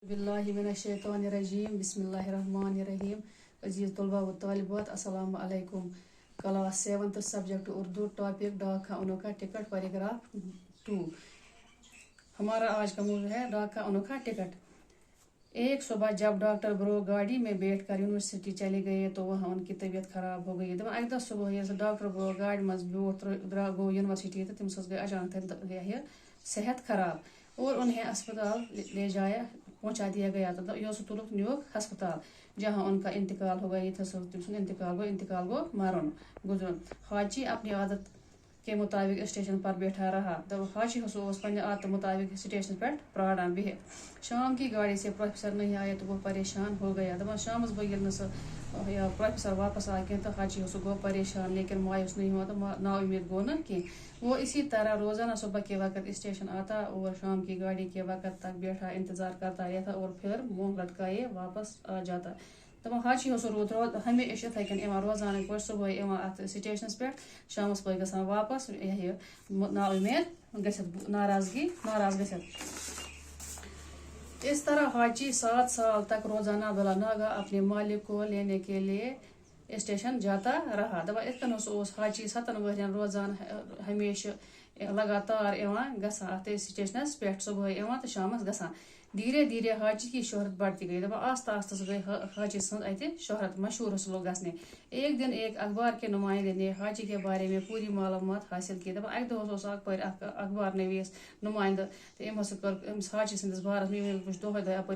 बिल्लाहि मिनश्शैतानिर्रजीम बिस्मिल्लाहिर्रहमानिर्रहीम अजीज तलबा व तालिबात अस्सलाम अलैकुम। Class 7th subject Urdu topic डाक का अनोखा टिकट पैराग्राफ 2। हमारा आज का मौजूद है डाक का अनोखा टिकट। एक सुबह जब डॉक्टर ब्रो गाड़ी में बैठकर यूनिवर्सिटी चले गए तो वहाँ उनकी तबीयत खराब हो गई। दपा अक सुबह ये डॉक्टर ब्रो गाड़ी मज ब्योट गो यूनिवर्सिटी तो तमिस गई अचानक यह सेहत खराब और उन्हें अस्पताल ले जाया पहुंचा दिया गया। तो यो तुलुक न्योक अस्पताल जहाँ उनका इंतकाल हो गया। इंतकाल गो मरन गुजरन। हाजी अपनी आदत के मुताबिक स्टेशन पर बैठा रहा। तो हाजी पन्ने आदत मुताबिक स्टेशन पर प्राणान बिह। शाम की गाड़ी से प्रोफेसर नहीं आए तो वो परेशान हो गया। दपा शाम बह प्रोफेसर वापस आ गए तो हाजी गो परेशान लेकिन मायूस नहीं हुआ तो ना उम्मीद गो न कि वो इसी तरह रोजाना सुबह के वक्त स्टेशन आता और शाम की गाड़ी के वक्त तक बैठा इंतजार करता रहता और फिर मुंह लटकाए वापस आ जाता। तो हाजी रोज हमेशा इथे कन रोजाना पे सुबह अत स्टेशन पे शाम पे ग वापस यह ना उम्मीद नाराज ग। इस तरह हाजी 7 साल तक रोजाना बिला नागा अपने मालिक को लेने के लिए स्टेशन जाता रहा। दपा इतन हाजी 7 वरियन रोजान हमेशा लगातार अत स्टेशनस पे सुबह तो शामस गसान। धीरे धीरे हाजी की शोहरत बढ़ती गई। दपा आस्ता आस्ता गई हाजी सद शोहरत मशहूर लोग गसने। एक दिन एक अखबार के नुमाइंदे ने हाजी के बारे में पूरी मालूमात हासिल की। दपा अक अखबार नवीस नुमाइंद तो हाजी सदस बारस में दोहे अपर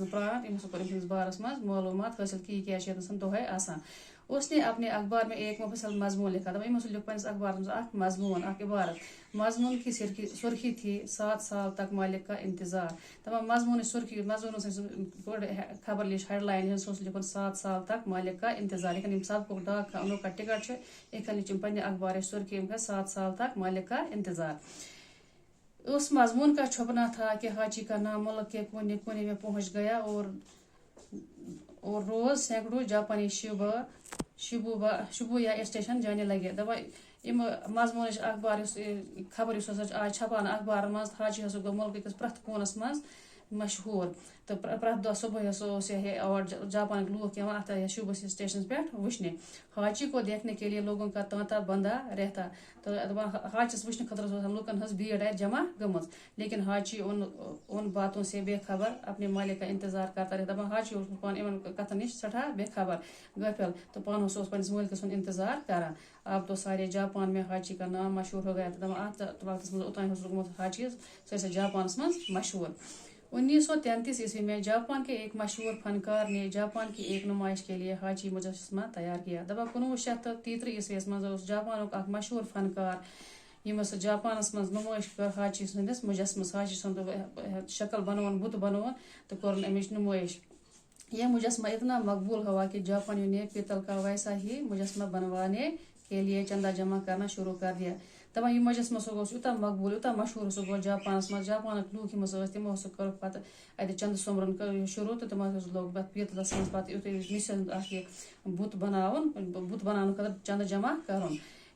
प्राण कर बारस मज मालूमात हासिल की क्या दोहे आसान। उसने अपने अखबार में एक मुफसल मजमून लिखा। दपा लिख पे अखबार में मजमून इबारत। मजमून की सुर्खी थी 7 साल तक मालिक का इंतजार। दपा मजमून सुर्खी खबर लिख हेडलाइन लिखन 7 साल तक मालिक का इंतजार। लेकिन सब डाक का अनोखा टिकट एक लिख पे अखबार सुर्खी 7 साल तक मालिक का इंतजार। उस मजमून का छुपना था कि हाजी का नाम मुल्क के कोने कोने में पहुंच गया और रोज सैकड़ों जापानी शिबुया स्टेशन जाने लगे। दपा मजमून अखबार खबर आज छपान अखबार मज हाजी गो मुल्क प्रथ कोनस मज मशहूर। तो प्रथ दह सुबह और जापान लूक अत शिबु स्टेशन पे वुचने। हाजी को देखने के लिए लोगों का तांता बंदा रहता। तो हाजिस वुचने खतर लूकन हज भीड़ जमा गम। लेकिन हाजी उन बातों से बेखबर अपने मालिक का इंतजार करता रहता। दपा हाजी पान इन कथन नश सठा बेखबर गफिल। तो पान पे मालिक इंतजार करान। अब तो सारे जापान में हाजी का नाम मशहूर हो गया। तो अत वक्त उतान रुकमुत हाजी जापान मज मशहूर। 1933 ईस्वी में जापान के एक मशहूर फनकार ने जापान की एक नुमाइश के लिए हाजी मुजस्समा तैयार किया। दपा 1933 ईस्वी मज जापान मशहूर फनकार यमस जापान मज नुमाइश कर हाजी सदस मुजस्समस। हाजी सद शक्ल बनवन बुत बनवन तो कर अमिच नुमाइश। यह मुजस्समा इतना मकबूल हुआ कि जापानियों ने पीतल का वैसा ही मुजस्समा बनवाने के लिए चंदा जमा करना शुरू कर दिया। दपा यह मुजस्समा यूता मकबूल यूता मशहूर गो जापान जापान लूक तमो कर पे चंद सोमरन शुरू। तो तमो लोग पीतलस मज पे मिशन बुत बनाने खतर चंद जमा कर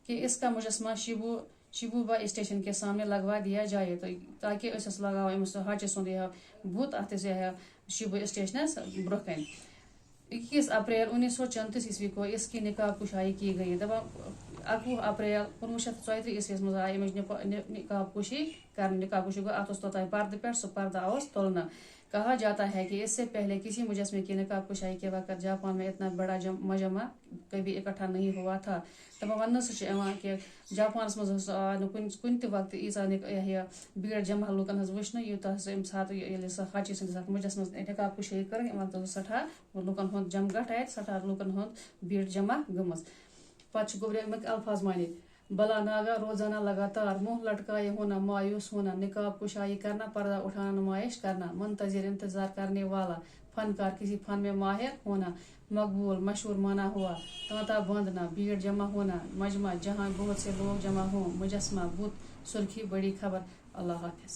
कि इसका मुजस्समा शिबुबा स्टेशन के सामने लगवा दिया जाए। तो ताकि लगा हाजी सुंद यह बुत अत शिबु स्टेशन ब्रोकन। 21 अप्रैल 1934 ईस्वी को इसकी निकाब कुशाई की गई। दपा 21 अप्रैल 1934 ईस्वी मज आई निकाब कुशी कर। निकाब कुशी गो अत तोत पर्द पे सह पर्दा तुलना। कहा जाता है कि इससे पहले किसी मुजस्मे की निकाब कुशाई के वक्त जापान में इतना बड़ा मजमा कभी इकट्ठा नहीं हुआ था। दपा वन कि जापान मज कुन वक्त ईसा भीड़ जमा लूकन हज वुचन यूता सात हाजी सद मुजस्म निकाब कुशाई कर सठा लूकन हूं जमगट आये सठा लूकन हूं भीड़ जमा गम। पत् गोब्रेक अल्फाज माने बला नागा रोजाना लगातार मुंह लटकाए होना मायूस होना निकाब कुशाई करना पर्दा उठाना नुमाइश करना मुंतजिर इंतजार करने वाला फनकार किसी फन में माहिर होना मकबूल मशहूर माना हुआ तांता बांधना भीड़ जमा होना मजमा जहाँ बहुत से लोग जमा हों मुजस्समा बुत सुर्खी बड़ी खबर। अल्लाह हाफिज।